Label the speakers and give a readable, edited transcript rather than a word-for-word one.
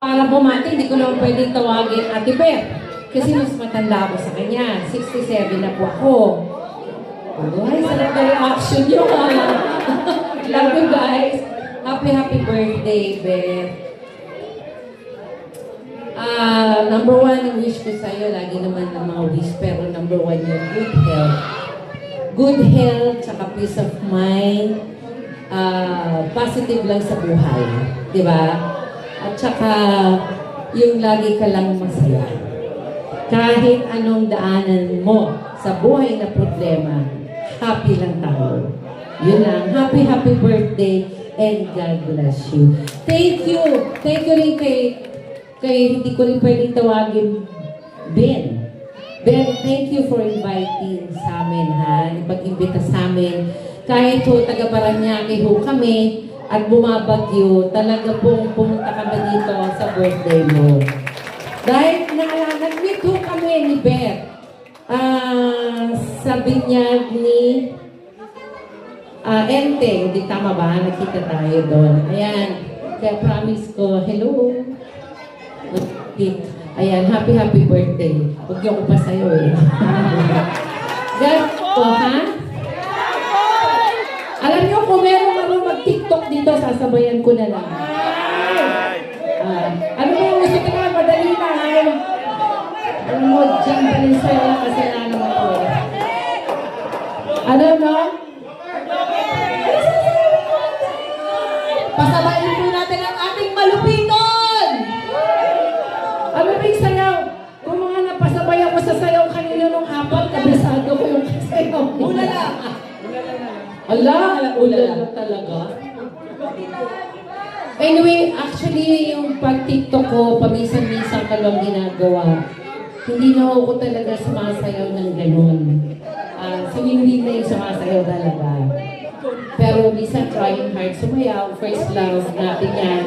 Speaker 1: Para bumati, hindi ko naman pwedeng tawagin Ate Beth. Kasi mas matanda ako sa kanya. 67 na po ako. Ay, sarap na reaction nyo ha. Love you guys. Happy birthday, Beth. Number one, yung wish ko sa'yo, lagi naman ng mga wish, pero number one yung good health. Good health, tsaka peace of mind. Positive lang sa buhay. Di ba? At saka, yung lagi ka lang masaya. Kahit anong daanan mo sa buhay na problema, happy lang tayo. Yun lang. Happy birthday and God bless you. Thank you. Thank you rin kay hindi ko rin pwedeng tawagin Ben. Ben, thank you for inviting sa amin, ha? Ipag-imbita sa amin. Kahit ho, taga-Paranaque ho kami, at bumabagyo, talaga pong pumunta kami dito sa birthday mo. Dahil nag-meet ho kami ni Beth. Sa binyag ni Ente, hindi tama ba? Nakita tayo doon. Ayan. Kaya promise ko, hello. Ayan, happy birthday. Huwag niyo ko pa sa'yo eh. God ko, ha? Alam niyo, kung meron marunong mag-TikTok dito, sasabayan ko na lang. Ano ba yung gusto ko na? Madali na, ay. Alam mo, dyan pa rin sa'yo lang kasi na naman ko. Ano, no?
Speaker 2: Pasabayin po natin ang ating malupiton!
Speaker 1: Ano ba yung sayaw? Kung mga napasabay ako sa sayaw kanina nung apat, kabisado ko yung sayaw.
Speaker 2: Ulala!
Speaker 1: Ulala talaga. Anyway, actually, yung pag-TikTok ko, paminsan-minsan ka lang ginagawa. Hindi na ako talaga sumasayaw ng ganun. Hindi na yung sumasayaw talaga. Pero minsan trying hard sumayaw, first love natin yan.